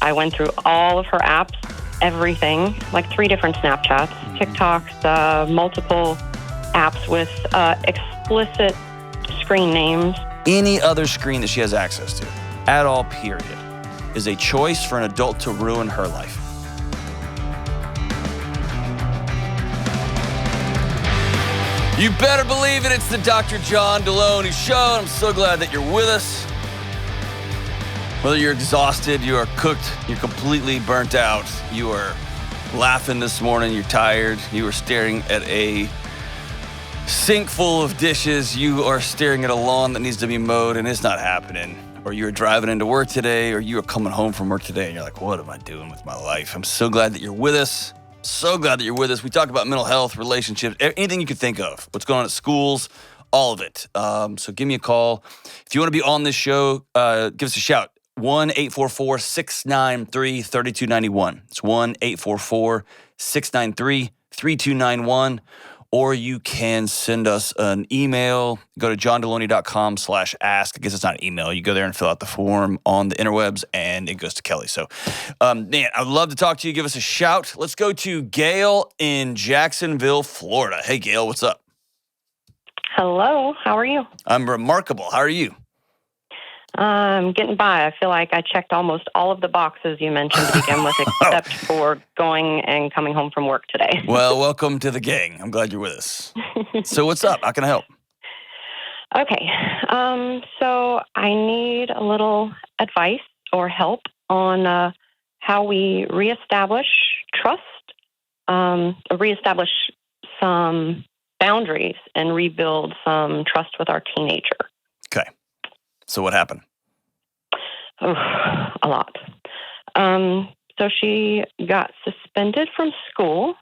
I went through all of her apps, everything, like 3 different Snapchats, TikToks, multiple apps with explicit screen names. Any other screen that she has access to, at all, period, is a choice for an adult to ruin her life. You better believe it. It's the Dr. John Delony Show. I'm so glad that you're with us. Whether you're exhausted, you are cooked, you're completely burnt out, you are laughing this morning, you're tired, you are staring at a sink full of dishes, you are staring at a lawn that needs to be mowed and it's not happening, or you're driving into work today, or you are coming home from work today and you're like, what am I doing with my life? I'm so glad that you're with us. So glad that you're with us. We talk about mental health, relationships, anything you can think of, what's going on at schools, all of it. So give me a call. If you want to be on this show, give us a shout. 1-844-693-3291. It's 1-844-693-3291. Or you can send us an email. Go to johndelony.com/ask. I guess it's not an email. You go there and fill out the form on the interwebs, and it goes to Kelly. So, man, I'd love to talk to you. Give us a shout. Let's go to Gail in Jacksonville, Florida. Hey, Gail, what's up? Hello, how are you? I'm remarkable. How are you? Getting by. I feel like I checked almost all of the boxes you mentioned to begin with, except for going and coming home from work today. Well, welcome to the gang. I'm glad you're with us. So what's up? How can I help? Okay. So I need a little advice or help on how we reestablish trust, reestablish some boundaries, and rebuild some trust with our teenager. Okay. So what happened? Oh, a lot. So she got suspended from school.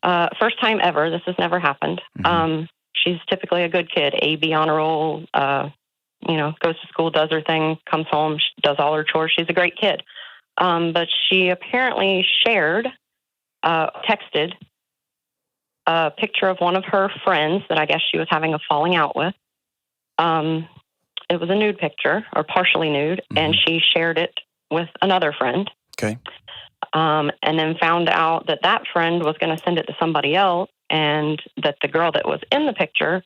First time ever. This has never happened. Mm-hmm. She's typically a good kid, A, B honor roll, goes to school, does her thing, comes home, does all her chores. She's a great kid. But she apparently texted a picture of one of her friends that I guess she was having a falling out with. It was a nude picture, or partially nude, and she shared it with another friend. Okay. And then found out that that friend was going to send it to somebody else, and that the girl that was in the picture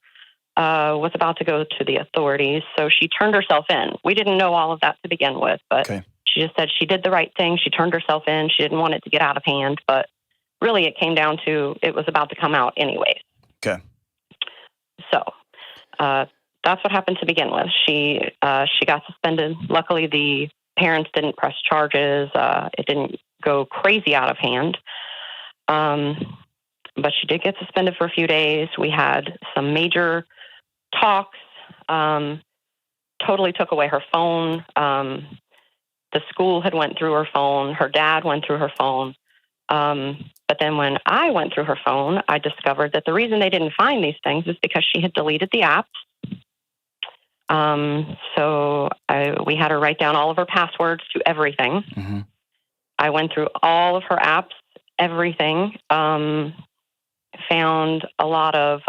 was about to go to the authorities. So she turned herself in. We didn't know all of that to begin with, but she just said she did the right thing. She turned herself in. She didn't want it to get out of hand, but really it came down to it was about to come out anyways. Okay. So that's what happened to begin with. She got suspended. Luckily, the parents didn't press charges. It didn't go crazy out of hand. But she did get suspended for a few days. We had some major talks. Totally took away her phone. The school had went through her phone. Her dad went through her phone. But then when I went through her phone, I discovered that the reason they didn't find these things is because she had deleted the apps. So we had her write down all of her passwords to everything. Mm-hmm. I went through all of her apps, everything. Found a lot of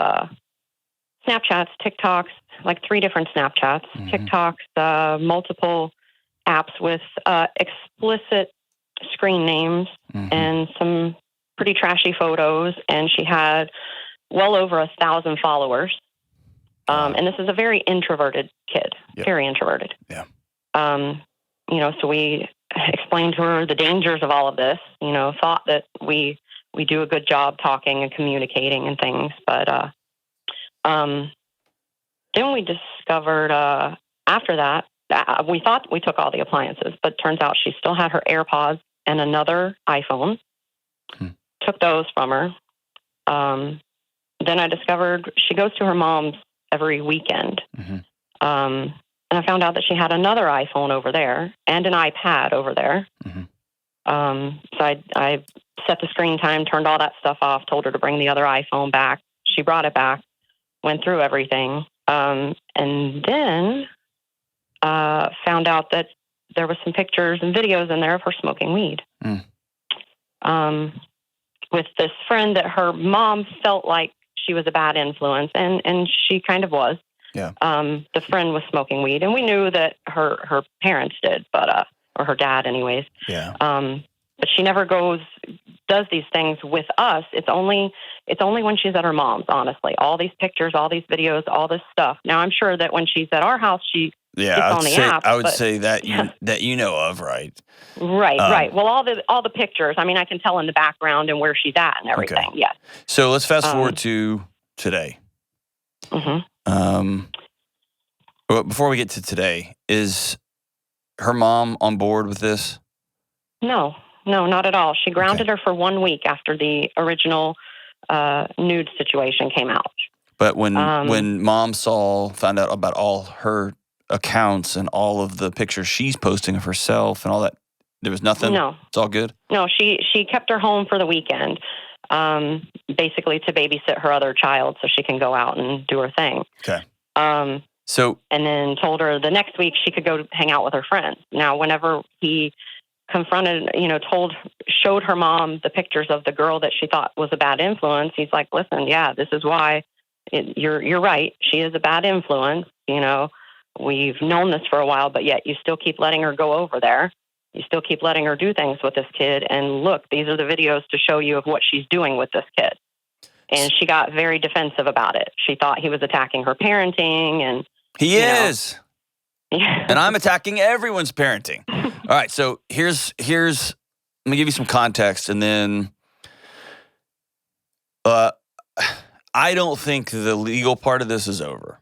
Snapchats, TikToks, like 3 different Snapchats, TikToks, multiple apps with explicit screen names and some pretty trashy photos. And she had well over 1,000 followers. And this is a very introverted kid, very introverted. Yeah. So we explained to her the dangers of all of this, thought that we do a good job talking and communicating and things. But then we discovered after that, we thought we took all the appliances, but turns out she still had her AirPods and another iPhone. Took those from her. Then I discovered she goes to her mom's every weekend. And I found out that she had another iPhone over there and an iPad over there. So I set the screen time, turned all that stuff off, told her to bring the other iPhone back. She brought it back, went through everything, and then found out that there was some pictures and videos in there of her smoking weed. With this friend that her mom felt like she was a bad influence, and she kind of was. Yeah. The friend was smoking weed, and we knew that her parents did, but or her dad anyways. Yeah. But she never does these things with us. It's only when she's at her mom's, honestly. All these pictures, all these videos, all this stuff. Now, I'm sure that when she's at our house, she's on the app. I would say that you know of, right? Right. Well, all the pictures. I mean, I can tell in the background and where she's at and everything. Okay. Yes. So let's fast forward to today. Mm-hmm. But before we get to today, is her mom on board with this? No, not at all. She grounded her for 1 week after the original nude situation came out. But when mom found out about all her accounts and all of the pictures she's posting of herself and all that, there was nothing? No. It's all good? No, she kept her home for the weekend, basically to babysit her other child so she can go out and do her thing. Okay. And then told her the next week she could go hang out with her friends. Now, whenever he confronted, showed her mom the pictures of the girl that she thought was a bad influence, he's like, listen, yeah, this is why you're right. She is a bad influence. We've known this for a while, but yet you still keep letting her go over there. You still keep letting her do things with this kid. And look, these are the videos to show you of what she's doing with this kid. And she got very defensive about it. She thought he was attacking her parenting, and he is. And I'm attacking everyone's parenting. All right, so here's let me give you some context, and then I don't think the legal part of this is over.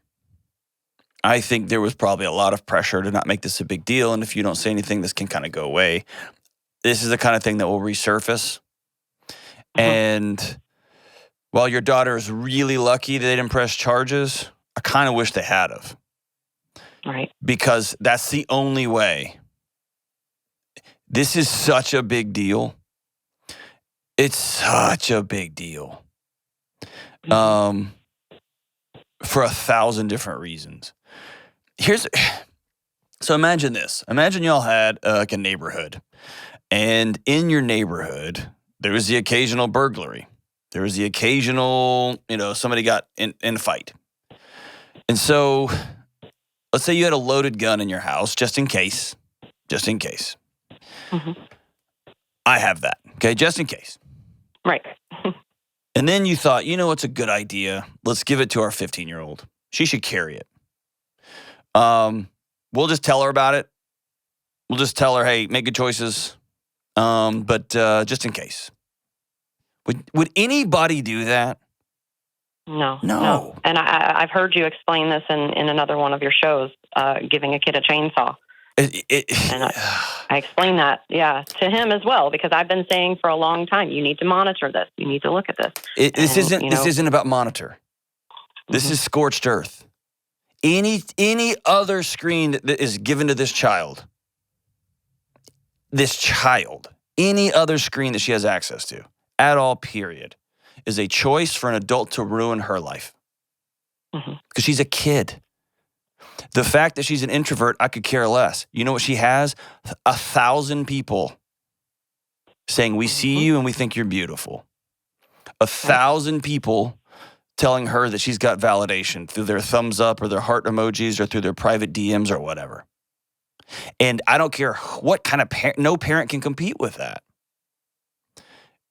I think there was probably a lot of pressure to not make this a big deal, and if you don't say anything, this can kind of go away. This is the kind of thing that will resurface. And while your daughter is really lucky they didn't press charges, I kind of wish they had of. Right. Because that's the only way. This is such a big deal. It's such a big deal. For 1,000 different reasons. So imagine this. Imagine y'all had like a neighborhood. And in your neighborhood, there was the occasional burglary. There was the occasional, somebody got in a fight. And so let's say you had a loaded gun in your house, just in case. Mm-hmm. I have that, okay, just in case. Right. And then you thought, what's a good idea? Let's give it to our 15-year-old. She should carry it. We'll just tell her about it. We'll just tell her, hey, make good choices. But just in case. Would anybody do that? No. And I've heard you explain this in another one of your shows, giving a kid a chainsaw. And I explained that, to him as well, because I've been saying for a long time, you need to monitor this. You need to look at this. This isn't about monitor. This is scorched earth. Any other screen that is given to this child, any other screen that she has access to, at all, period, is a choice for an adult to ruin her life. Because she's a kid. The fact that she's an introvert, I could care less. You know what she has? 1,000 people saying, we see you and we think you're beautiful. 1,000 people telling her that she's got validation through their thumbs up or their heart emojis or through their private DMs or whatever. And I don't care what kind of parent, no parent can compete with that.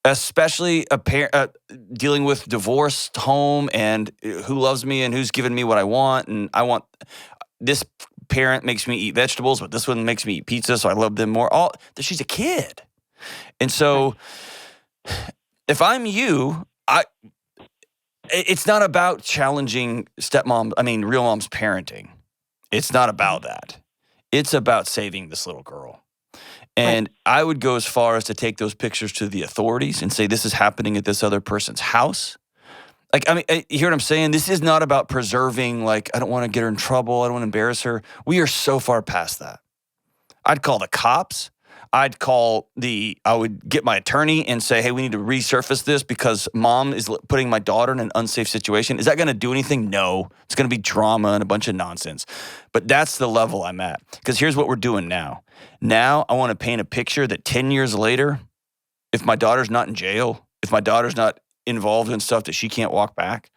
Especially a parent dealing with divorced home and who loves me and who's giving me what I want. And I want, this parent makes me eat vegetables, but this one makes me eat pizza, so I love them more. She's a kid. And so if I'm you, it's not about challenging real mom's parenting. It's not about that. It's about saving this little girl. And I would go as far as to take those pictures to the authorities and say, this is happening at this other person's house. You hear what I'm saying? This is not about preserving, I don't want to get her in trouble. I don't want to embarrass her. We are so far past that. I'd call the cops. I would get my attorney and say, hey, we need to resurface this because mom is putting my daughter in an unsafe situation. Is that going to do anything? No. It's going to be drama and a bunch of nonsense. But that's the level I'm at. Because here's what we're doing now. Now I want to paint a picture that 10 years later, if my daughter's not in jail, if my daughter's not involved in stuff that she can't walk back,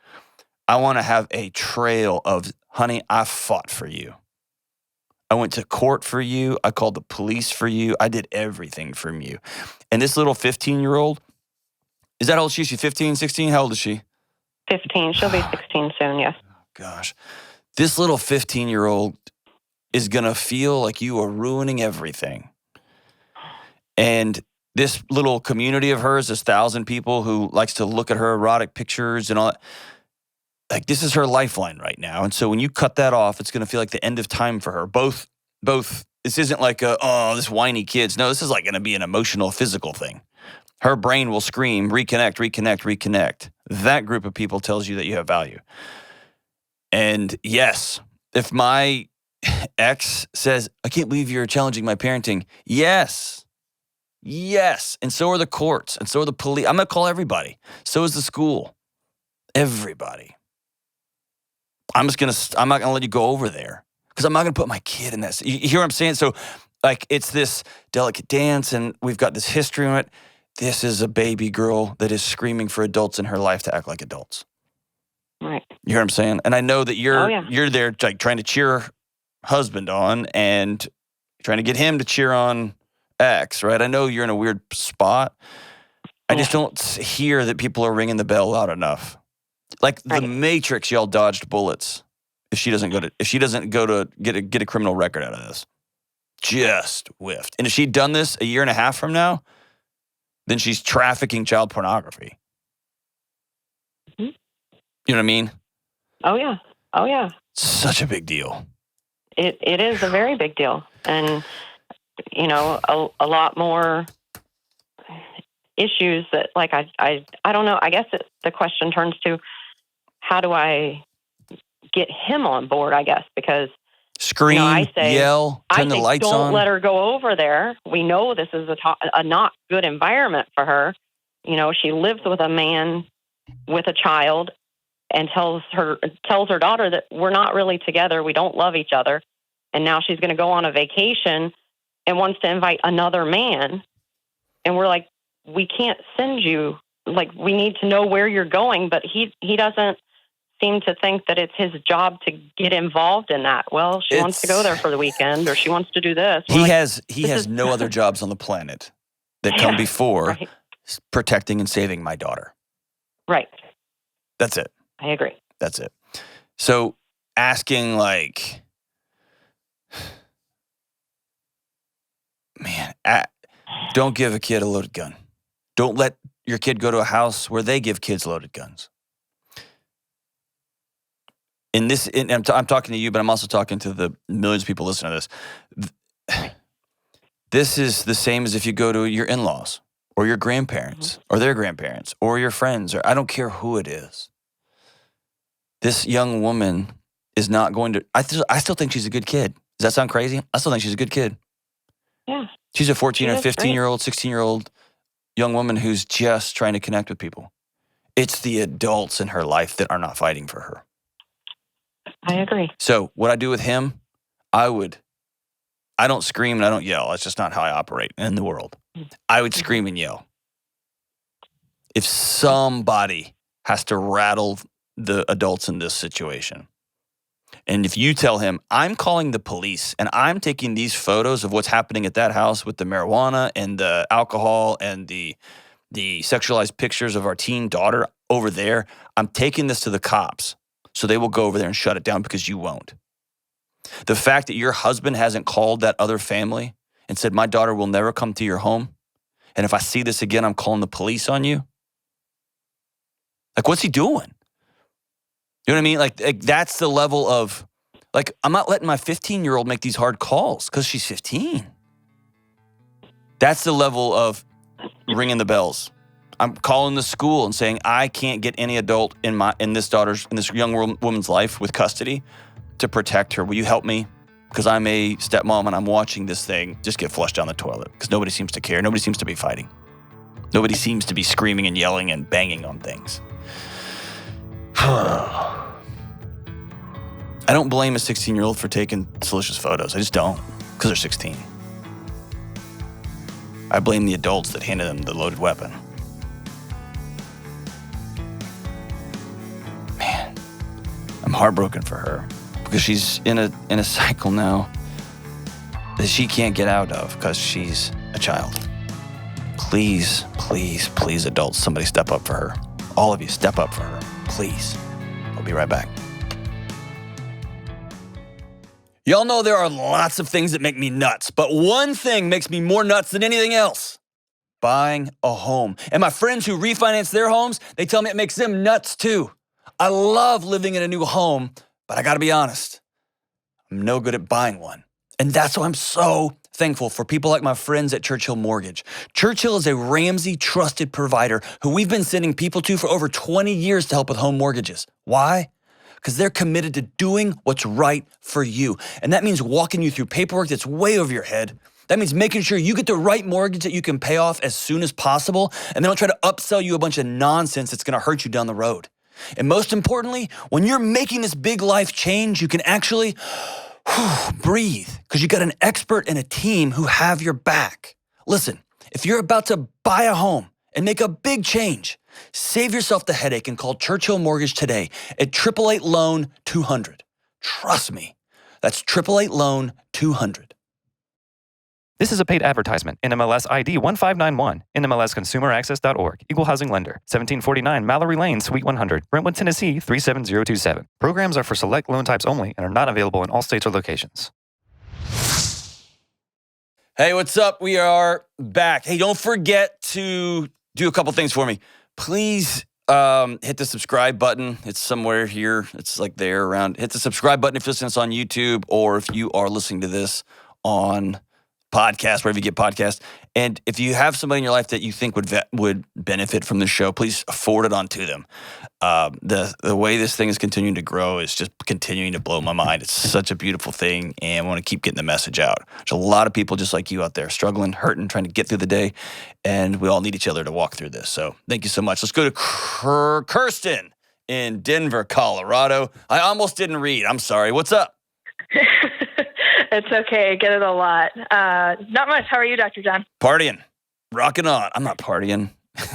I want to have a trail of, honey, I fought for you. I went to court for you. I called the police for you. I did everything from you. And this little 15-year-old, is that how old she is? She's 15, 16? How old is she? 15. She'll be 16 soon, yes. Gosh. This little 15-year-old is going to feel like you are ruining everything. And this little community of hers, this 1,000 people who likes to look at her erotic pictures and all that, like, this is her lifeline right now. And so when you cut that off, it's going to feel like the end of time for her. Both, this isn't like this whiny kids. No, this is like going to be an emotional, physical thing. Her brain will scream, reconnect, reconnect, reconnect. That group of people tells you that you have value. And yes, if my ex says, I can't believe you're challenging my parenting. Yes. And so are the courts, and so are the police. I'm going to call everybody. So is the school. Everybody. I'm not going to let you go over there because I'm not going to put my kid in that. You hear what I'm saying? So, like, it's this delicate dance, and we've got this history on it. This is a baby girl that is screaming for adults in her life to act like adults. Right. You hear what I'm saying? And I know that you're there, like, trying to cheer her husband on and trying to get him to cheer on X, right? I know you're in a weird spot. I just don't hear that people are ringing the bell loud enough. Like the Matrix, y'all dodged bullets. If she doesn't go to get a criminal record out of this, just whiffed. And if she'd done this a year and a half from now, then she's trafficking child pornography. Mm-hmm. You know what I mean? Oh yeah. Such a big deal. It is a very big deal, and you know, a lot more issues that, like, I don't know. I guess the question turns to, how do I get him on board? I guess because scream, yell, turn the lights on. Don't let her go over there. We know this is a not good environment for her. You know, she lives with a man with a child, and tells her daughter that we're not really together. We don't love each other. And now she's going to go on a vacation and wants to invite another man. And we're like, we can't send you. Like, we need to know where you're going. But he doesn't seem to think that it's his job to get involved in that. Well, she wants to go there for the weekend, or she wants to do this. He has no other jobs on the planet that come before protecting and saving my daughter. Right. That's it. I agree. That's it. So asking, like, man, don't give a kid a loaded gun. Don't let your kid go to a house where they give kids loaded guns. I'm talking to you, but I'm also talking to the millions of people listening to this. This is the same as if you go to your in-laws or your grandparents or their grandparents or your friends, or I don't care who it is. This young woman is not going to, I still think she's a good kid. Does that sound crazy? I still think she's a good kid. Yeah. She's a 14 or 15-year-old, 16-year-old young woman who's just trying to connect with people. It's the adults in her life that are not fighting for her. I agree. So what I do with him, I don't scream and I don't yell. That's just not how I operate in the world. I would scream and yell. If somebody has to rattle the adults in this situation, and if you tell him, I'm calling the police and I'm taking these photos of what's happening at that house with the marijuana and the alcohol and the sexualized pictures of our teen daughter over there, I'm taking this to the cops so they will go over there and shut it down because you won't. The fact that your husband hasn't called that other family and said, my daughter will never come to your home, and if I see this again, I'm calling the police on you. Like, what's he doing? You know what I mean? Like that's the level of, like, I'm not letting my 15-year-old make these hard calls because she's 15. That's the level of ringing the bells. I'm calling the school and saying, I can't get any adult in this young woman's life with custody to protect her. Will you help me? Because I'm a stepmom and I'm watching this thing just get flushed down the toilet because nobody seems to care. Nobody seems to be fighting. Nobody seems to be screaming and yelling and banging on things. I don't blame a 16-year-old for taking salacious photos. I just don't, because they're 16. I blame the adults that handed them the loaded weapon. Man, I'm heartbroken for her because she's in a cycle now that she can't get out of because she's a child. Please, please, please, adults, somebody step up for her. All of you, step up for her, please. I'll be right back. Y'all know there are lots of things that make me nuts, but one thing makes me more nuts than anything else: buying a home. And my friends who refinance their homes, they tell me it makes them nuts too. I love living in a new home, but I gotta be honest, I'm no good at buying one. And that's why I'm so thankful for people like my friends at Churchill Mortgage. Churchill is a Ramsey trusted provider who we've been sending people to for over 20 years to help with home mortgages. Why? Because they're committed to doing what's right for you. And that means walking you through paperwork that's way over your head. That means making sure you get the right mortgage that you can pay off as soon as possible, and they don't try to upsell you a bunch of nonsense that's gonna hurt you down the road. And most importantly, when you're making this big life change, you can actually breathe, because you got an expert and a team who have your back. Listen, if you're about to buy a home and make a big change, save yourself the headache and call Churchill Mortgage today at 888-LOAN-200. Trust me, that's 888-LOAN-200. This is a paid advertisement. NMLS ID 1591. NMLSConsumerAccess.org. Equal housing lender. 1749 Mallory Lane, Suite 100. Brentwood, Tennessee 37027. Programs are for select loan types only and are not available in all states or locations. Hey, what's up? We are back. Hey, don't forget to do a couple things for me. Please hit the subscribe button. It's somewhere here. It's like there around. Hit the subscribe button if you're listening to this on YouTube, or if you are listening to this on podcast, wherever you get podcasts. And if you have somebody in your life that you think would benefit from the show, please forward it on to them. The way this thing is continuing to grow is just continuing to blow my mind. It's such a beautiful thing, and I want to keep getting the message out. There's a lot of people just like you out there struggling, hurting, trying to get through the day, and we all need each other to walk through this. So thank you so much. Let's go to Kirsten in Denver, Colorado. I almost didn't read. I'm sorry. What's up? It's okay. I get it a lot. Not much. How are you, Dr. John? Partying. Rocking on. I'm not partying.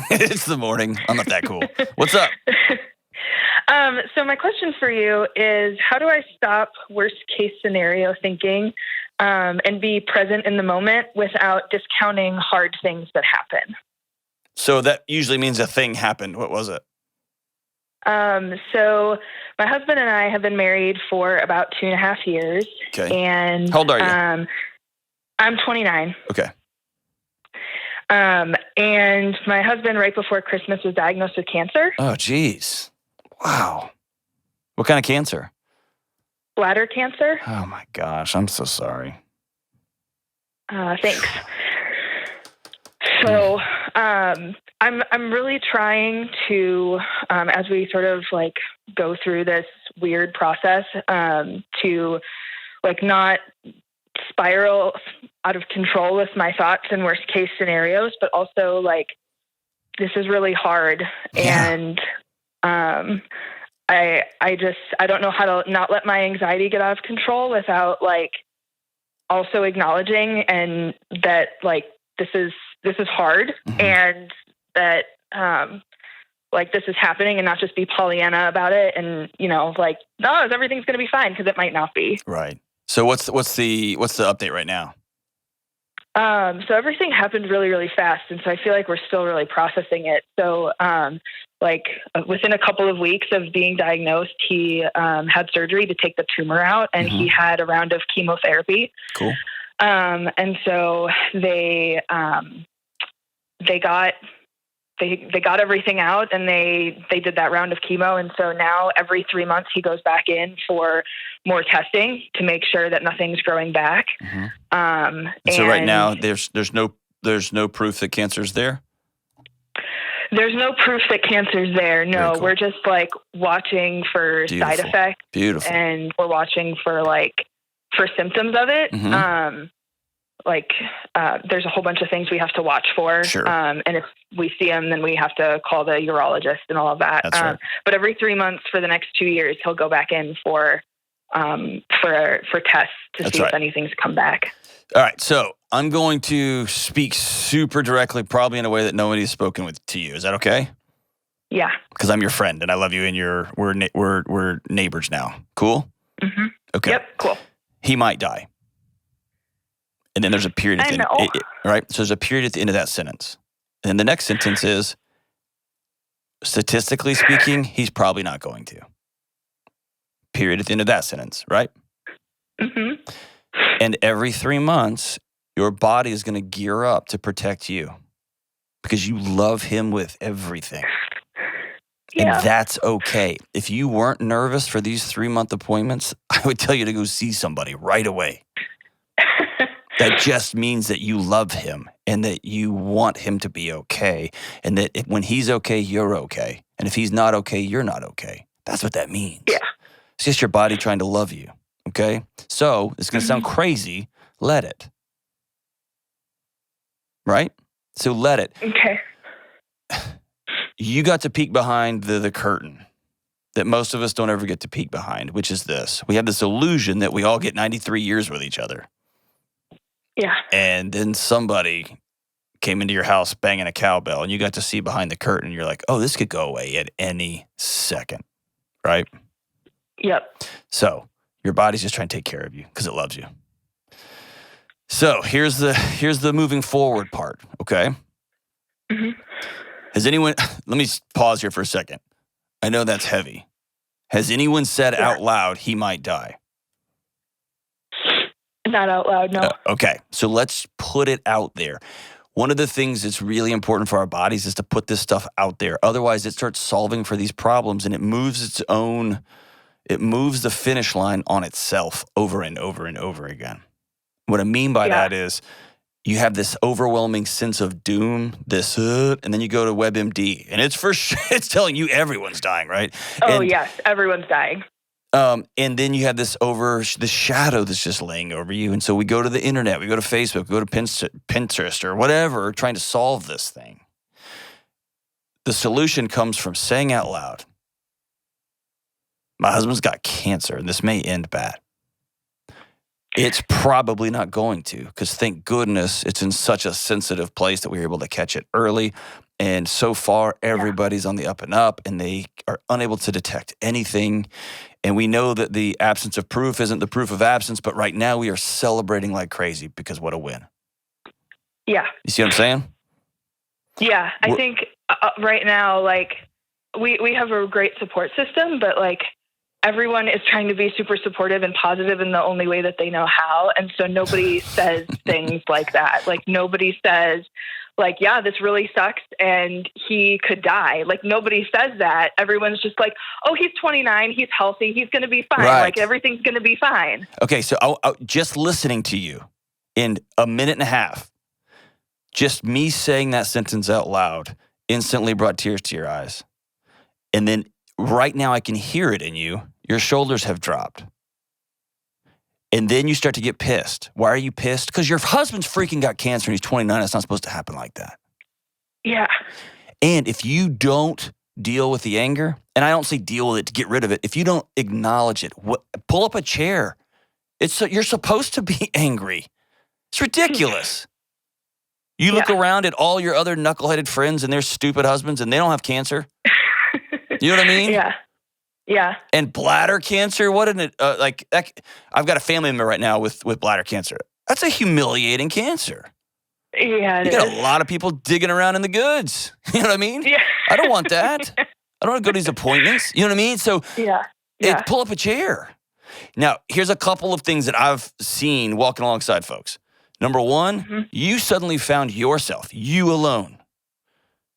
It's the morning. I'm not that cool. What's up? So my question for you is, how do I stop worst case scenario thinking and be present in the moment without discounting hard things that happen? So that usually means a thing happened. What was it? So my husband and I have been married for about 2.5 years. Okay. And how old are you? I'm 29. Okay. And my husband, right before Christmas, was diagnosed with cancer. Oh, geez. Wow. What kind of cancer? Bladder cancer. Oh my gosh. I'm so sorry. Thanks. So, I'm really trying to, as we sort of like go through this weird process, to like not spiral out of control with my thoughts and worst case scenarios, but also like, this is really hard. Yeah. And, I don't know how to not let my anxiety get out of control without like also acknowledging and that like, this is hard, mm-hmm. and that, like this is happening, and not just be Pollyanna about it. And, you know, like, no, everything's going to be fine, because it might not be. Right. So what's the update right now? So everything happened really, really fast. And so I feel like we're still really processing it. So, within a couple of weeks of being diagnosed, he, had surgery to take the tumor out, and mm-hmm. he had a round of chemotherapy. Cool. And so they got everything out, and they did that round of chemo. And so now every 3 months he goes back in for more testing to make sure that nothing's growing back. Mm-hmm. And so right now there's no proof that cancer's there. There's no proof that cancer's there. No, cool. We're just like watching for side effects. Beautiful. And we're watching for symptoms of it. Mm-hmm. There's a whole bunch of things we have to watch for. Sure. And if we see them, then we have to call the urologist and all of that. That's right. But every 3 months for the next 2 years, he'll go back in for tests to see if anything's come back. All right. So I'm going to speak super directly, probably in a way that nobody's spoken to you. Is that okay? Yeah. Because I'm your friend and I love you, and we're neighbors now. Cool? Mm-hmm. Okay. Yep. Cool. He might die. And then there's a period at the I end, know. right? So there's a period at the end of that sentence. And then the next sentence is, statistically speaking, he's probably not going to. Period at the end of that sentence, right? Mm-hmm. And every 3 months, your body is going to gear up to protect you because you love him with everything. Yeah. And that's okay. If you weren't nervous for these 3-month appointments, I would tell you to go see somebody right away. That just means that you love him and that you want him to be okay. And that when he's okay, you're okay. And if he's not okay, you're not okay. That's what that means. Yeah. It's just your body trying to love you. Okay? So it's going to sound crazy. Let it. Right? So let it. Okay. You got to peek behind the curtain that most of us don't ever get to peek behind, which is this. We have this illusion that we all get 93 years with each other. Yeah. And then somebody came into your house banging a cowbell and you got to see behind the curtain. You're like, oh, this could go away at any second, right? Yep. So your body's just trying to take care of you because it loves you. So here's the moving forward part, okay? Mm-hmm. Has anyone, let me pause here for a second. I know that's heavy. Has anyone said out loud he might die? Not out loud, no. Okay, so let's put it out there. One of the things that's really important for our bodies is to put this stuff out there. Otherwise, it starts solving for these problems and it moves the finish line on itself over and over and over again. What I mean by that is you have this overwhelming sense of doom, and then you go to WebMD, and it's it's telling you everyone's dying, right? Oh, and, yes, everyone's dying. And then you have the shadow that's just laying over you. And so we go to the internet, we go to Facebook, we go to Pinterest or whatever, trying to solve this thing. The solution comes from saying out loud, my husband's got cancer, and this may end bad. It's probably not going to, because thank goodness it's in such a sensitive place that we were able to catch it early. And so far, everybody's on the up and up, and they are unable to detect anything. And we know that the absence of proof isn't the proof of absence, but right now we are celebrating like crazy because what a win. Yeah. You see what I'm saying? Yeah. I think right now, like, we have a great support system, but, like, everyone is trying to be super supportive and positive in the only way that they know how. And so nobody says things like that. Like, nobody says, like, yeah, this really sucks and he could die. Like, nobody says that. Everyone's just like, oh, he's 29, he's healthy, he's going to be fine. Right. Like, everything's going to be fine. Okay, so just listening to you in a minute and a half, just me saying that sentence out loud instantly brought tears to your eyes. And then right now I can hear it in you. Your shoulders have dropped. And then you start to get pissed. Why are you pissed? Because your husband's freaking got cancer and he's 29. It's not supposed to happen like that. Yeah. And if you don't deal with the anger, and I don't say deal with it to get rid of it, if you don't acknowledge it, pull up a chair. You're supposed to be angry. It's ridiculous. You look around at all your other knuckleheaded friends and their stupid husbands and they don't have cancer. You know what I mean? Yeah. Yeah. And bladder cancer, what an I've got a family member right now with bladder cancer. That's a humiliating cancer. Yeah, you got a lot of people digging around in the goods. You know what I mean? Yeah. I don't want that. I don't want to go to these appointments. You know what I mean? So pull up a chair. Now, here's a couple of things that I've seen walking alongside folks. Number one, you suddenly found yourself, you alone,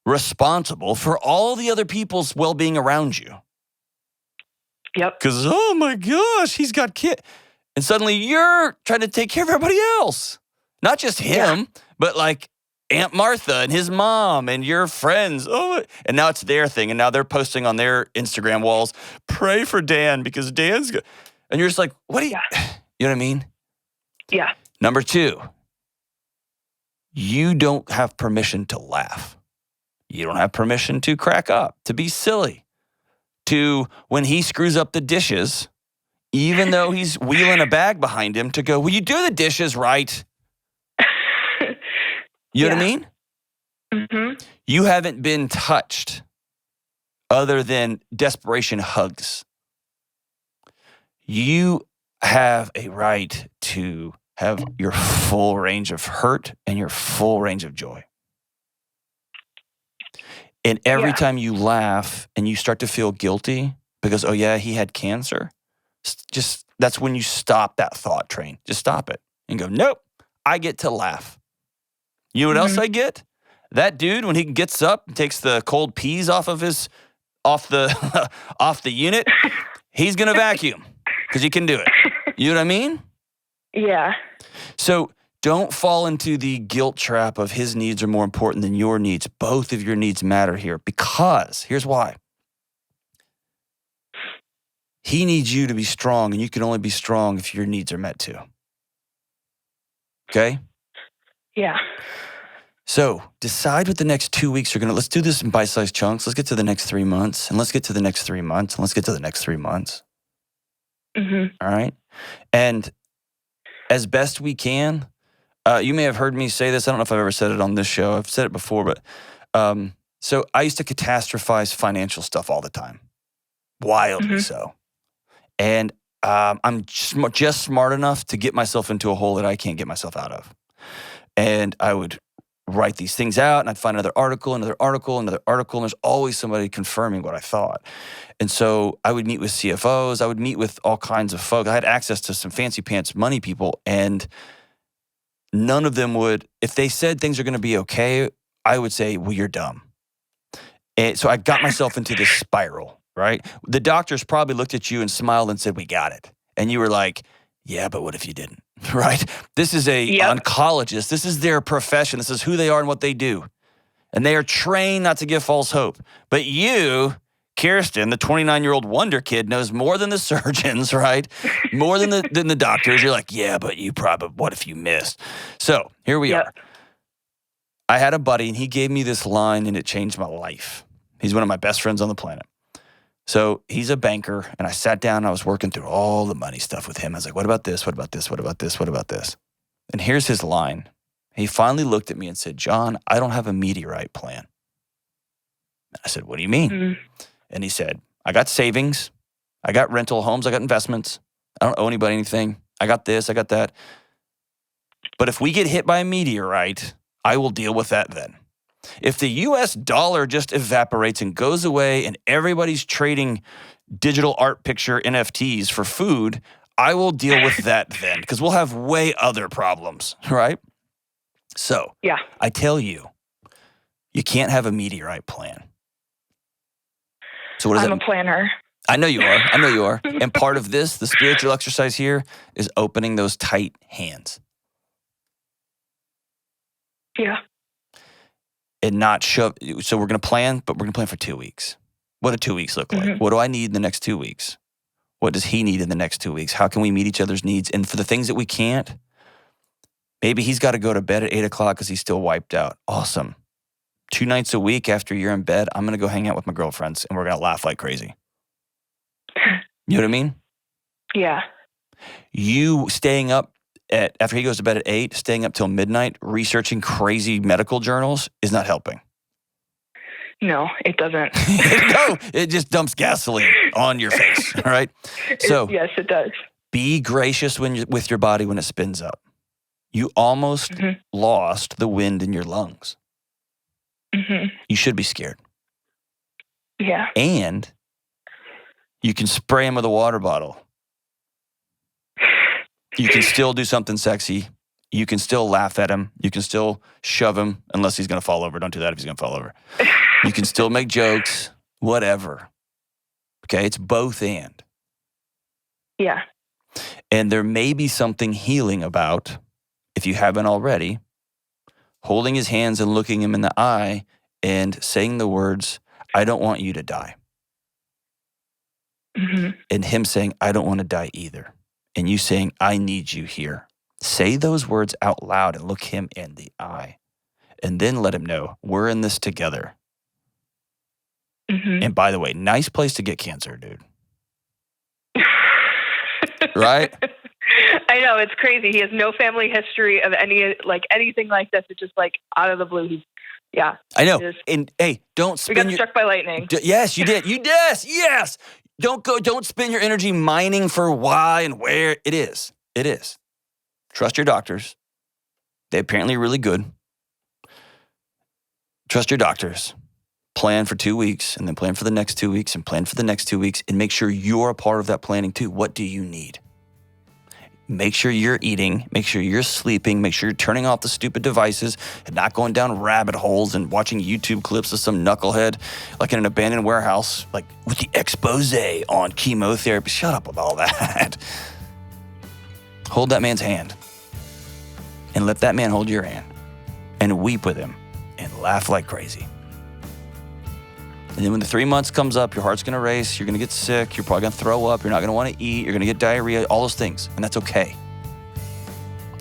responsible for all the other people's well-being around you. Yep. Because, oh my gosh, he's got kids. And suddenly you're trying to take care of everybody else. Not just him, but like Aunt Martha and his mom and your friends. Oh, and now it's their thing. And now they're posting on their Instagram walls, pray for Dan because Dan's good. And you're just like, what do you, you know what I mean? Yeah. Number two, you don't have permission to laugh. You don't have permission to crack up, to be silly. To when he screws up the dishes, even though he's wheeling a bag behind him, to go, will you do the dishes right? You know what I mean? Mm-hmm. You haven't been touched other than desperation hugs. You have a right to have your full range of hurt and your full range of joy. And every time you laugh and you start to feel guilty because, oh yeah, he had cancer, just that's when you stop that thought train. Just stop it and go, nope, I get to laugh. You know what else I get? That dude, when he gets up and takes the cold peas off the off the unit, he's gonna vacuum because he can do it. You know what I mean? Yeah. So don't fall into the guilt trap of his needs are more important than your needs. Both of your needs matter here because here's why. He needs you to be strong, and you can only be strong if your needs are met too. Okay? Yeah. So decide what the next 2 weeks are let's do this in bite-sized chunks. Let's get to the next 3 months, and let's get to the next 3 months, and let's get to the next 3 months. Mm-hmm. All right? And as best we can, you may have heard me say this. I don't know if I've ever said it on this show. I've said it before, but so I used to catastrophize financial stuff all the time. Wildly so. And I'm just smart enough to get myself into a hole that I can't get myself out of. And I would write these things out, and I'd find another article, and there's always somebody confirming what I thought. And so I would meet with CFOs. I would meet with all kinds of folks. I had access to some fancy pants money people, and none of them would, if they said things are going to be okay, I would say, well, you're dumb. And so I got myself into this spiral, right? The doctors probably looked at you and smiled and said, we got it. And you were like, yeah, but what if you didn't, right? This is a oncologist. This is their profession. This is who they are and what they do. And they are trained not to give false hope. But you, Kirsten, the 29-year-old wonder kid, knows more than the surgeons, right? More than the doctors. You're like, yeah, but you probably, what if you missed? So here we are. I had a buddy, and he gave me this line, and it changed my life. He's one of my best friends on the planet. So he's a banker, and I sat down, and I was working through all the money stuff with him. I was like, what about this? What about this? What about this? What about this? And here's his line. He finally looked at me and said, John, I don't have a meteorite plan. I said, what do you mean? And he said, I got savings. I got rental homes. I got investments. I don't owe anybody anything. I got this. I got that. But if we get hit by a meteorite, I will deal with that then. If the US dollar just evaporates and goes away and everybody's trading digital art picture NFTs for food, I will deal with that then because we'll have way other problems, right? So I tell you, you can't have a meteorite plan. So what is I'm a planner. I know you are. I know you are. And part of this, the spiritual exercise here, is opening those tight hands. Yeah. And not shove. So we're going to plan, but we're going to plan for 2 weeks. What do 2 weeks look like? What do I need in the next 2 weeks? What does he need in the next 2 weeks? How can we meet each other's needs? And for the things that we can't, maybe he's got to go to bed at 8 o'clock because he's still wiped out. Awesome. 2 nights a week after you're in bed, I'm going to go hang out with my girlfriends and we're going to laugh like crazy. You know what I mean? Yeah. You staying up after he goes to bed at 8, staying up till midnight, researching crazy medical journals is not helping. No, it doesn't. No, it just dumps gasoline on your face, all right? So yes, it does. Be gracious with your body when it spins up. You almost lost the wind in your lungs. You should be scared. Yeah. And you can spray him with a water bottle. You can still do something sexy. You can still laugh at him. You can still shove him, unless he's going to fall over. Don't do that if he's going to fall over. You can still make jokes, whatever. Okay, it's both and. Yeah. And there may be something healing about, if you haven't already, holding his hands and looking him in the eye and saying the words, I don't want you to die. And him saying, I don't want to die either. And you saying, I need you here. Say those words out loud and look him in the eye. And then let him know, we're in this together. And by the way, nice place to get cancer, dude. Right? I know, it's crazy. He has no family history of anything like this. It's just like out of the blue. I know. And hey, don't spin. We got struck by lightning. Yes, you did. Yes. Don't spend your energy mining for why and where. It is. Trust your doctors. They apparently are really good. Trust your doctors. Plan for 2 weeks and then plan for the next 2 weeks and plan for the next 2 weeks and make sure you're a part of that planning too. What do you need? Make sure you're eating, make sure you're sleeping, make sure you're turning off the stupid devices and not going down rabbit holes and watching YouTube clips of some knucklehead like in an abandoned warehouse, like with the expose on chemotherapy. Shut up with all that. Hold that man's hand and let that man hold your hand and weep with him and laugh like crazy. And then when the 3 months comes up, your heart's going to race, you're going to get sick, you're probably going to throw up, you're not going to want to eat, you're going to get diarrhea, all those things, and that's okay.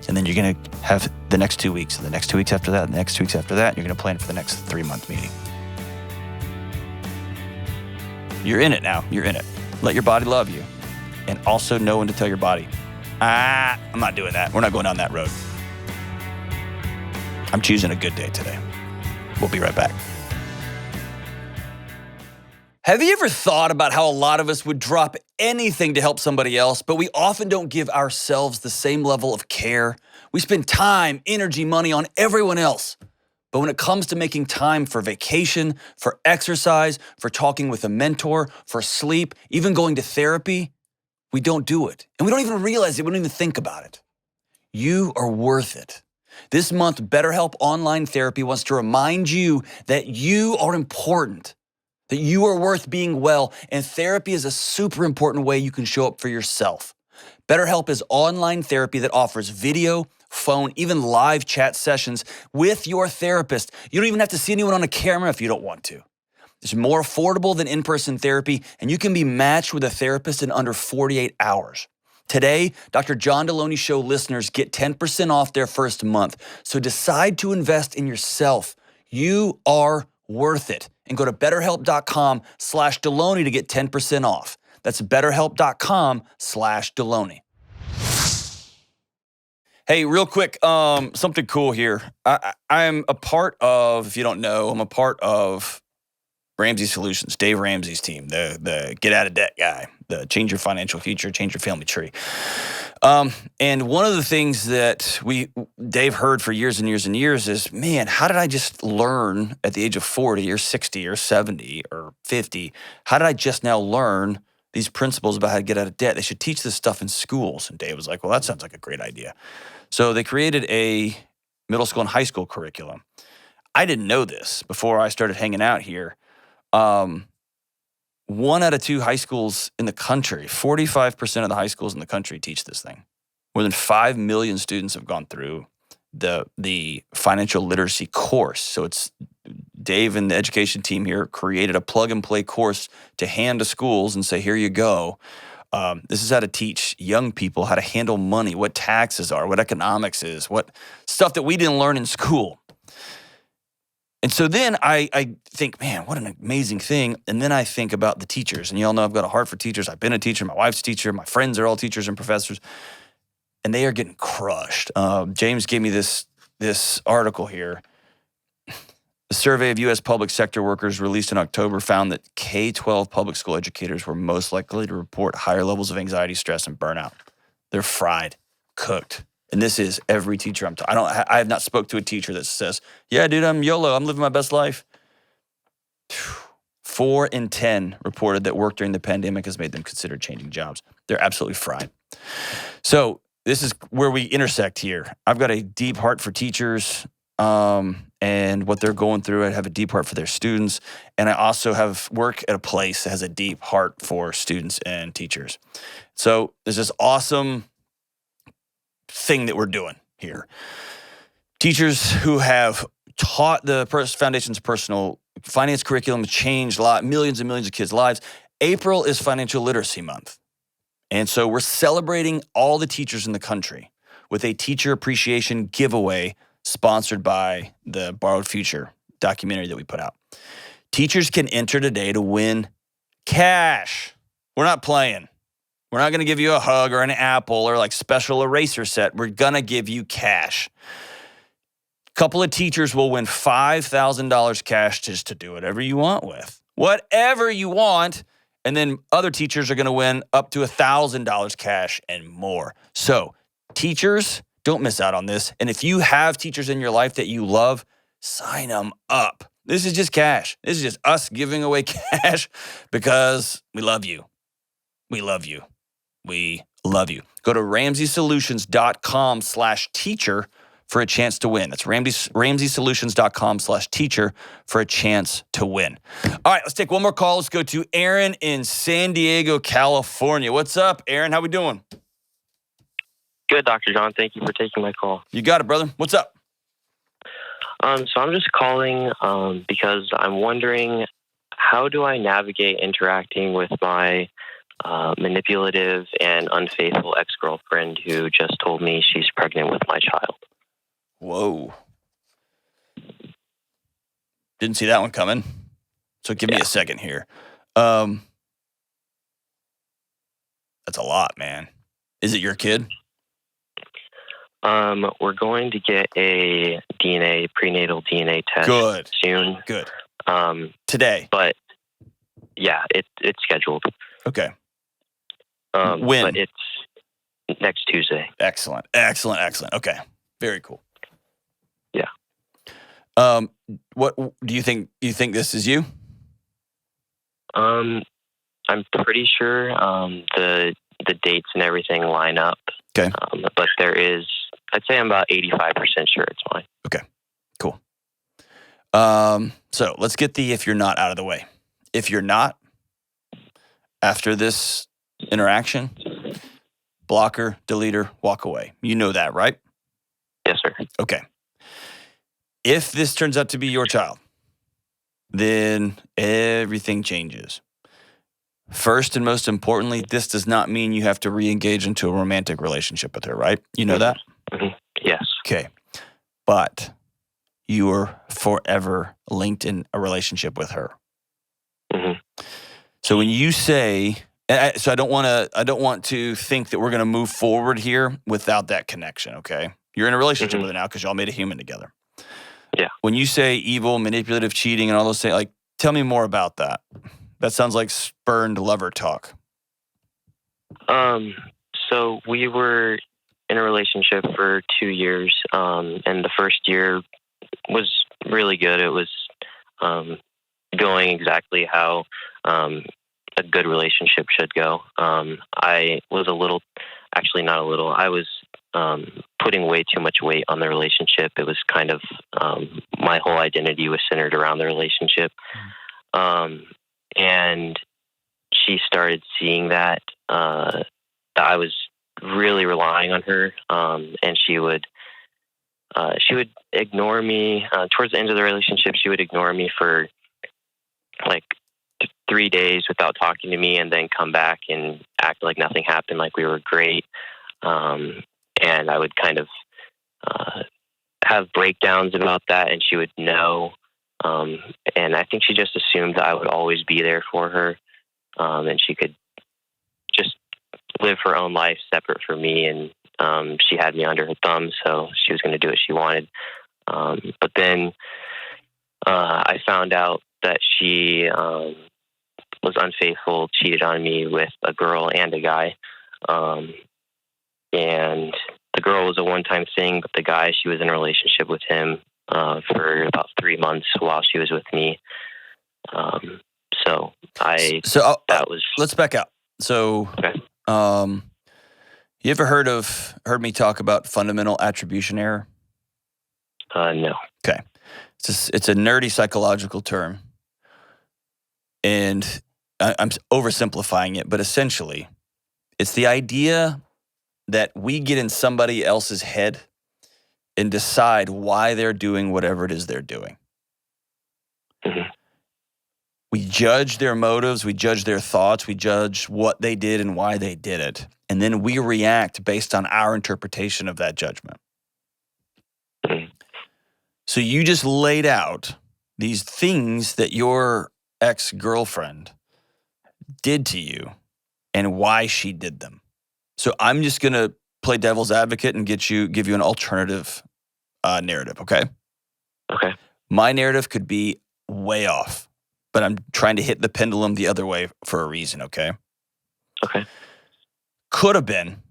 And then you're going to have the next 2 weeks, and the next 2 weeks after that, and the next 2 weeks after that, and you're going to plan for the next 3-month meeting. You're in it now. You're in it. Let your body love you. And also know when to tell your body, I'm not doing that. We're not going down that road. I'm choosing a good day today. We'll be right back. Have you ever thought about how a lot of us would drop anything to help somebody else, but we often don't give ourselves the same level of care? We spend time, energy, money on everyone else. But when it comes to making time for vacation, for exercise, for talking with a mentor, for sleep, even going to therapy, we don't do it. And we don't even realize it. We don't even think about it. You are worth it. This month, BetterHelp Online Therapy wants to remind you that you are important, that you are worth being well, and therapy is a super important way you can show up for yourself. BetterHelp is online therapy that offers video, phone, even live chat sessions with your therapist. You don't even have to see anyone on a camera if you don't want to. It's more affordable than in-person therapy, and you can be matched with a therapist in under 48 hours. Today, Dr. John Delony Show listeners get 10% off their first month. So decide to invest in yourself. You are worth it. And go to betterhelp.com/Delony to get 10% off. That's betterhelp.com/Delony. Hey, real quick, something cool here. I'm a part of, if you don't know, I'm a part of Ramsey Solutions, Dave Ramsey's team, the get out of debt guy, the change your financial future, change your family tree. And one of the things that Dave heard for years and years and years is, man, how did I just learn at the age of 40 or 60 or 70 or 50? How did I just now learn these principles about how to get out of debt? They should teach this stuff in schools. And Dave was like, well, that sounds like a great idea. So they created a middle school and high school curriculum. I didn't know this before I started hanging out here. 1 out of 2 high schools in the country, 45% of the high schools in the country teach this thing. More than 5 million students have gone through the financial literacy course. So it's Dave and the education team here created a plug and play course to hand to schools and say, here you go. This is how to teach young people how to handle money, what taxes are, what economics is, what stuff that we didn't learn in school. And so then I think, man, what an amazing thing. And then I think about the teachers. And you all know I've got a heart for teachers. I've been a teacher. My wife's a teacher. My friends are all teachers and professors. And they are getting crushed. James gave me this article here. A survey of U.S. public sector workers released in October found that K-12 public school educators were most likely to report higher levels of anxiety, stress, and burnout. They're fried, cooked. And this is every teacher I have not spoke to a teacher that says, yeah, dude, I'm YOLO. I'm living my best life. 4 in 10 reported that work during the pandemic has made them consider changing jobs. They're absolutely fried. So this is where we intersect here. I've got a deep heart for teachers and what they're going through. I have a deep heart for their students. And I also work at a place that has a deep heart for students and teachers. So there's this awesome thing that we're doing here. Teachers who have taught the Foundation's personal finance curriculum, changed millions and millions of kids' lives. April is Financial Literacy Month. And so we're celebrating all the teachers in the country with a teacher appreciation giveaway sponsored by the Borrowed Future documentary that we put out. Teachers can enter today to win cash. We're not playing. We're not going to give you a hug or an apple or like special eraser set. We're going to give you cash. A couple of teachers will win $5,000 cash just to do whatever you want with. Whatever you want. And then other teachers are going to win up to $1,000 cash and more. So teachers, Don't miss out on this. And if you have teachers in your life that you love, sign them up. This is just cash. This is just us giving away cash because we love you. We love you. We love you. Go to RamseySolutions.com/teacher for a chance to win. That's RamseySolutions.com/teacher for a chance to win. All right, let's take one more call. Let's go to Aaron in San Diego, California. What's up, Aaron? How we doing? Good, Dr. John. Thank you for taking my call. You got it, brother. What's up? So I'm just calling because I'm wondering, how do I navigate interacting with my manipulative and unfaithful ex-girlfriend who just told me she's pregnant with my child? Whoa. Didn't see that one coming. So give me a second here. That's a lot, man. Is it your kid? We're going to get a prenatal DNA test soon. Good. Today. But yeah, it's scheduled. Okay. When? But it's next Tuesday. Excellent. Okay. Very cool. Yeah. What do you think? You think this is you? I'm pretty sure the dates and everything line up. Okay. But I'd say I'm about 85% sure it's mine. Okay. Cool. So let's get the if you're not out of the way. If you're not, after this interaction, block her, delete her, walk away. You know that, right? Yes, sir. Okay. If this turns out to be your child, then everything changes. First and most importantly, this does not mean you have to re-engage into a romantic relationship with her, right? You know that? Mm-hmm. Yes. Okay. But you are forever linked in a relationship with her. Mm-hmm. So when you say, I don't want to think that we're going to move forward here without that connection, okay? You're in a relationship with her now because y'all made a human together. Yeah. When you say evil, manipulative, cheating, and all those things, like, tell me more about that. That sounds like spurned lover talk. So we were in a relationship for 2 years, and the first year was really good. It was going exactly how a good relationship should go. I was I was putting way too much weight on the relationship. It was kind of my whole identity was centered around the relationship. And she started seeing that I was really relying on her, and she would ignore me. Towards the end of the relationship, she would ignore me for like 3 days without talking to me, and then come back and act like nothing happened, like we were great. And I would kind of have breakdowns about that, and she would know. And I think she just assumed that I would always be there for her, and she could just live her own life separate from me. And she had me under her thumb, so she was going to do what she wanted. But then I found out that she was unfaithful, cheated on me with a girl and a guy. And the girl was a one-time thing, but the guy, she was in a relationship with him for about 3 months while she was with me. Let's back out. So, okay. You ever heard me talk about fundamental attribution error? No. Okay. It's a nerdy psychological term. And I'm oversimplifying it, but essentially, it's the idea that we get in somebody else's head and decide why they're doing whatever it is they're doing. Mm-hmm. We judge their motives, we judge their thoughts, we judge what they did and why they did it. And then we react based on our interpretation of that judgment. Mm-hmm. So you just laid out these things that your ex-girlfriend did to you and why she did them. So I'm just going to play devil's advocate and give you an alternative narrative, okay? Okay. My narrative could be way off, but I'm trying to hit the pendulum the other way for a reason, okay? Okay. Could have been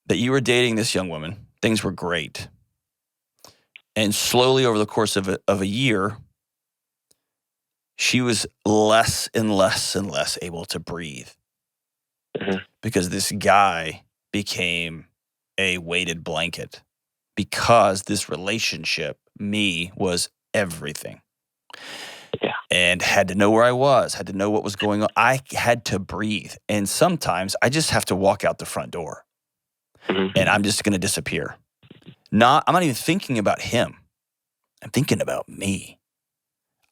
that you were dating this young woman, Things were great. And slowly over the course of a year, she was less and less and less able to breathe because this guy became a weighted blanket because this relationship, me, was everything. Yeah. And had to know where I was, had to know what was going on. I had to breathe. And sometimes I just have to walk out the front door and I'm just going to disappear. I'm not even thinking about him. I'm thinking about me.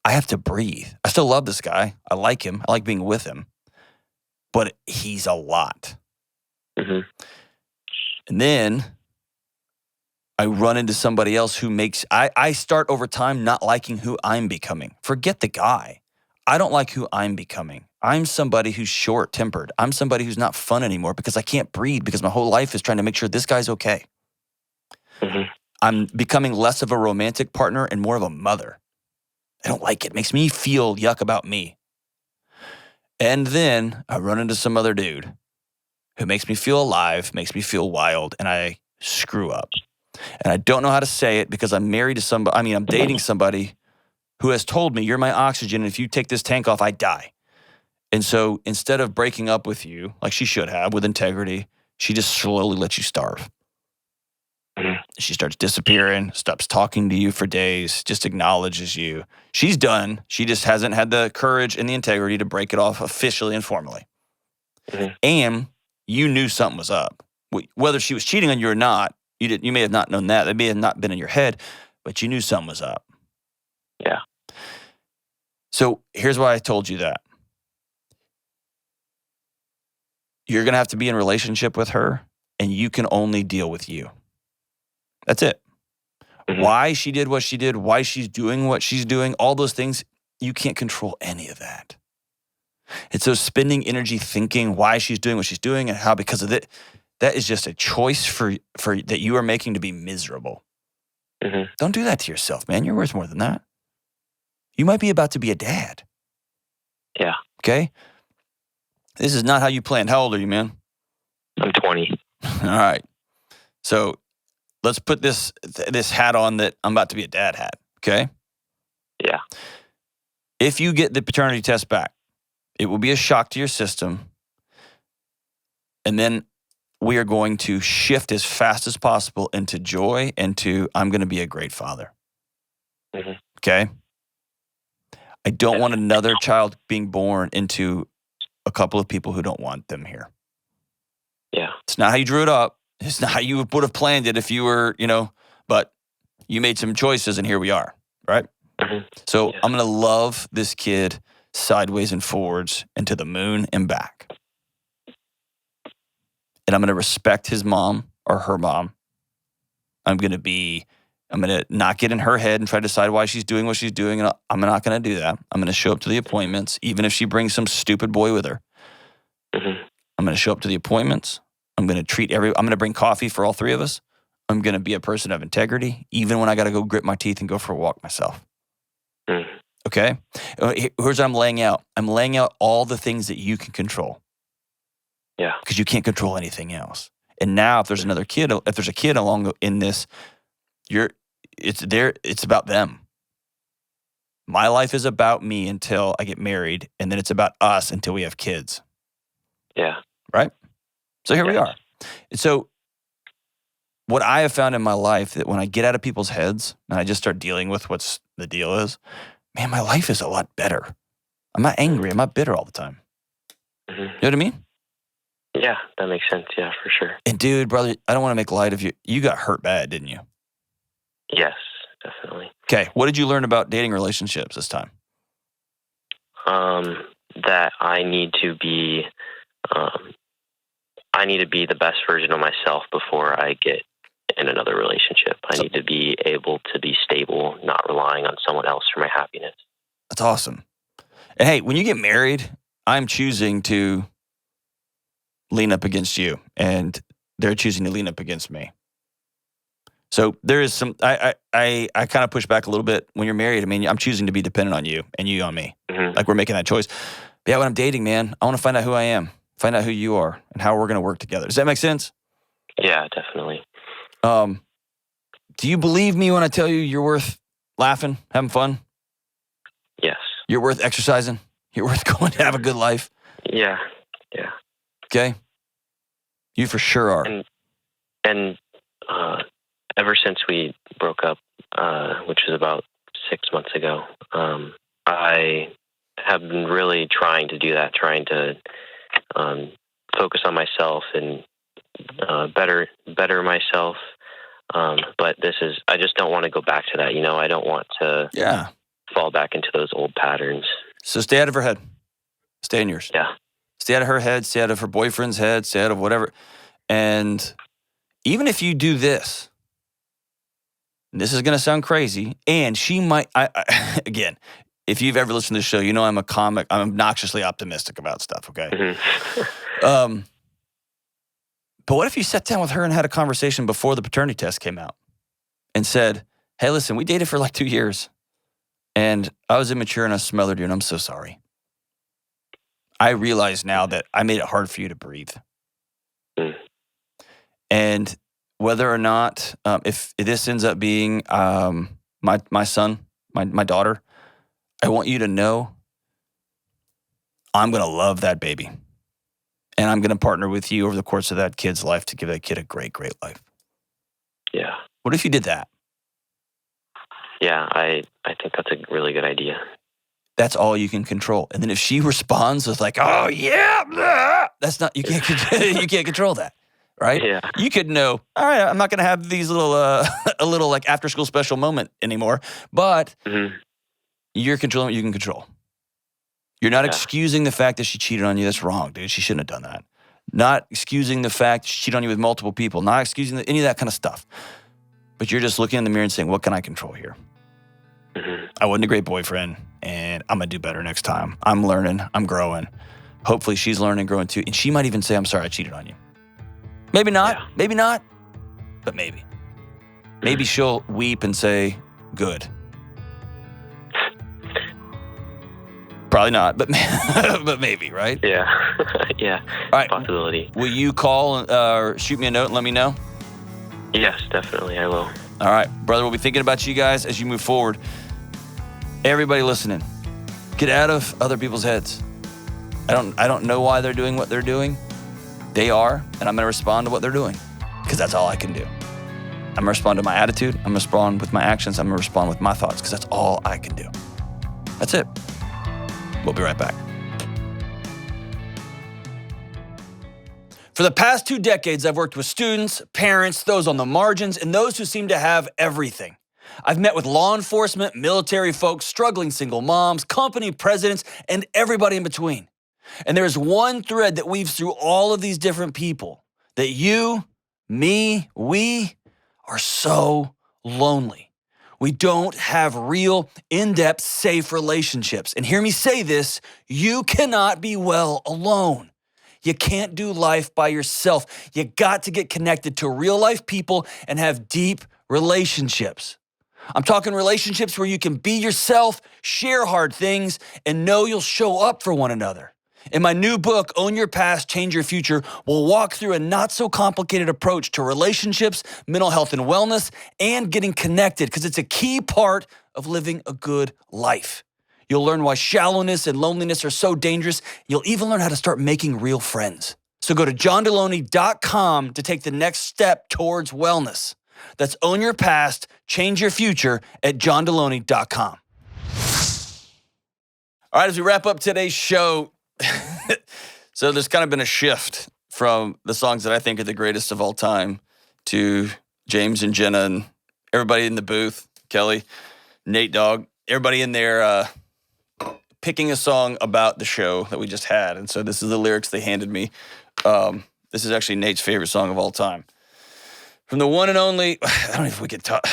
I have to breathe. I still love this guy. I like him. I like being with him. But he's a lot. And then I run into somebody else who makes, I start over time not liking who I'm becoming. Forget the guy. I don't like who I'm becoming. I'm somebody who's short-tempered. I'm somebody who's not fun anymore because I can't breathe because my whole life is trying to make sure this guy's okay. I'm becoming less of a romantic partner and more of a mother. I don't like it. It makes me feel yuck about me. And then I run into some other dude who makes me feel alive, makes me feel wild, and I screw up. And I don't know how to say it because I'm married to somebody. I mean, I'm dating somebody who has told me, you're my oxygen, and if you take this tank off, I die. And so instead of breaking up with you, like she should have, with integrity, she just slowly lets you starve. She starts disappearing, stops talking to you for days, just acknowledges you. She's done. She just hasn't had the courage and the integrity to break it off officially and formally. And you knew something was up. Whether she was cheating on you or not, you may have not known that. That may have not been in your head, but you knew something was up. Yeah. So here's why I told you that. You're going to have to be in a relationship with her, and you can only deal with you. That's it. Why she did what she did, why she's doing what she's doing, all those things, you can't control any of that. It's so spending energy thinking why she's doing what she's doing and how because of it, that is just a choice for that you are making to be miserable. Don't do that to yourself, man. You're worth more than that. You might be about to be a dad. Yeah. Okay? This is not how you planned. How old are you, man? I'm 20. All right. So let's put this hat on that I'm about to be a dad hat, okay? Yeah. If you get the paternity test back, it will be a shock to your system. And then we are going to shift as fast as possible into joy and to I'm going to be a great father. Okay? I don't want another child being born into a couple of people who don't want them here. Yeah. It's not how you drew it up. It's not how you would have planned it if you were, but you made some choices and here we are, right? So I'm going to love this kid sideways and forwards and to the moon and back. And I'm going to respect his mom or her mom. I'm going to not get in her head and try to decide why she's doing what she's doing. And I'm not going to do that. I'm going to show up to the appointments, even if she brings some stupid boy with her. I'm going to show up to the appointments. I'm going to bring coffee for all three of us. I'm going to be a person of integrity, even when I got to go grit my teeth and go for a walk myself. Okay? Here's what I'm laying out. I'm laying out all the things that you can control. Yeah. Because you can't control anything else. And now if there's a kid along in this, it's about them. My life is about me until I get married, and then it's about us until we have kids. Yeah. Right? So here we are. And so what I have found in my life that when I get out of people's heads and I just start dealing with what's the deal is, man, my life is a lot better. I'm not angry. I'm not bitter all the time. You know what I mean? Yeah, that makes sense. Yeah, for sure. And dude, brother, I don't want to make light of you. You got hurt bad, didn't you? Yes, definitely. Okay. What did you learn about dating relationships this time? That I need to be the best version of myself before I get in another relationship. I need to be able to be stable, not relying on someone else for my happiness. That's awesome. And hey, when you get married, I'm choosing to lean up against you, and they're choosing to lean up against me. So there is some, I kind of push back a little bit when you're married. I mean, I'm choosing to be dependent on you and you on me. Like we're making that choice. But yeah, when I'm dating, man, I want to find out who I am, find out who you are and how we're going to work together. Does that make sense? Yeah, definitely. Do you believe me when I tell you you're worth laughing, having fun? Yes. You're worth exercising? You're worth going to have a good life? Yeah. Okay? You for sure are. And ever since we broke up, which was about 6 months ago, I have been really trying to do that, trying to focus on myself and better myself. But I just don't want to go back to that. I don't want to fall back into those old patterns. So stay out of her head. Stay in yours. Yeah. Stay out of her head, stay out of her boyfriend's head, stay out of whatever. And even if you do this, this is going to sound crazy, and she might, again, if you've ever listened to the show, you know I'm obnoxiously optimistic about stuff, okay? Mm-hmm. But what if you sat down with her and had a conversation before the paternity test came out and said, hey, listen, we dated for like 2 years, and I was immature and I smothered you, and I'm so sorry. I realize now that I made it hard for you to breathe. Mm. And whether or not, if this ends up being my son, my daughter, I want you to know I'm going to love that baby. And I'm going to partner with you over the course of that kid's life to give that kid a great, great life. Yeah. What if you did that? Yeah, I think that's a really good idea. That's all you can control. And then if she responds with like, oh yeah, blah, that's not, you can't control that. Right? Yeah. You could know, all right, I'm not going to have these little, a little like after school special moment anymore, but you're controlling what you can control. You're not excusing the fact that she cheated on you. That's wrong, dude. She shouldn't have done that. Not excusing the fact she cheated on you with multiple people. Not excusing any of that kind of stuff. But you're just looking in the mirror and saying, what can I control here? Mm-hmm. I wasn't a great boyfriend, and I'm going to do better next time. I'm learning. I'm growing. Hopefully she's learning and growing too. And she might even say, I'm sorry I cheated on you. Maybe not. Yeah. Maybe not. But maybe. Maybe she'll weep and say, good. Probably not, but but maybe, right? Yeah. Yeah. All right. Possibility. Will you call or shoot me a note and let me know? Yes, definitely. I will. All right. Brother, we'll be thinking about you guys as you move forward. Everybody listening, get out of other people's heads. I don't know why they're doing what they're doing. They are, and I'm going to respond to what they're doing because that's all I can do. I'm going to respond to my attitude. I'm going to respond with my actions. I'm going to respond with my thoughts because that's all I can do. That's it. We'll be right back. For the past 2 decades, I've worked with students, parents, those on the margins, and those who seem to have everything. I've met with law enforcement, military folks, struggling single moms, company presidents, and everybody in between. And there is one thread that weaves through all of these different people, that you, me, we are so lonely. We don't have real, in-depth, safe relationships. And hear me say this, you cannot be well alone. You can't do life by yourself. You got to get connected to real-life people and have deep relationships. I'm talking relationships where you can be yourself, share hard things, and know you'll show up for one another. In my new book, Own Your Past, Change Your Future, we'll walk through a not-so-complicated approach to relationships, mental health and wellness, and getting connected, because it's a key part of living a good life. You'll learn why shallowness and loneliness are so dangerous. You'll even learn how to start making real friends. So go to johndelony.com to take the next step towards wellness. That's Own Your Past, Change Your Future at johndelony.com. All right, as we wrap up today's show, so there's kind of been a shift from the songs that I think are the greatest of all time to James and Jenna and everybody in the booth, Kelly, Nate Dogg, everybody in there picking a song about the show that we just had. And so this is the lyrics they handed me. This is actually Nate's favorite song of all time. From the one and only, I don't know if we could talk,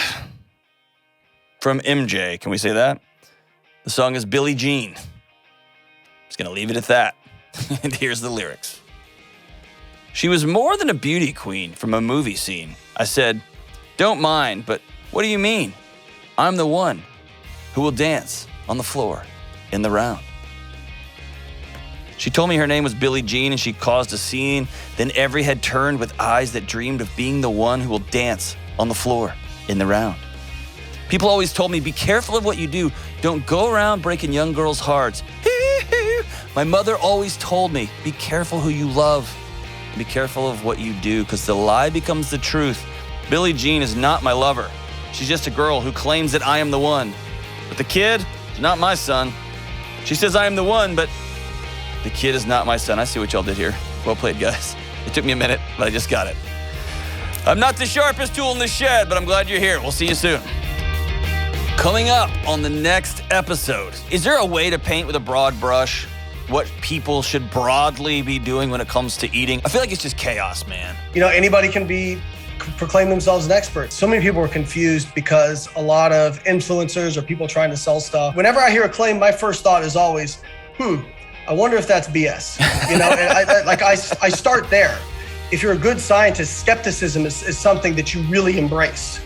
from MJ, can we say that? The song is Billie Jean. Just gonna leave it at that. And here's the lyrics. She was more than a beauty queen from a movie scene. I said, don't mind, but what do you mean? I'm the one who will dance on the floor in the round. She told me her name was Billie Jean and she caused a scene. Then every head turned with eyes that dreamed of being the one who will dance on the floor in the round. People always told me, be careful of what you do. Don't go around breaking young girls' hearts. My mother always told me, be careful who you love. Be careful of what you do, because the lie becomes the truth. Billie Jean is not my lover. She's just a girl who claims that I am the one. But the kid is not my son. She says I am the one, but the kid is not my son. I see what y'all did here. Well played, guys. It took me a minute, but I just got it. I'm not the sharpest tool in the shed, but I'm glad you're here. We'll see you soon. Coming up on the next episode, is there a way to paint with a broad brush what people should broadly be doing when it comes to eating? I feel like it's just chaos, man. You know, anybody can proclaim themselves an expert. So many people are confused because a lot of influencers or people trying to sell stuff. Whenever I hear a claim, my first thought is always, I wonder if that's BS. You know, and I start there. If you're a good scientist, skepticism is something that you really embrace.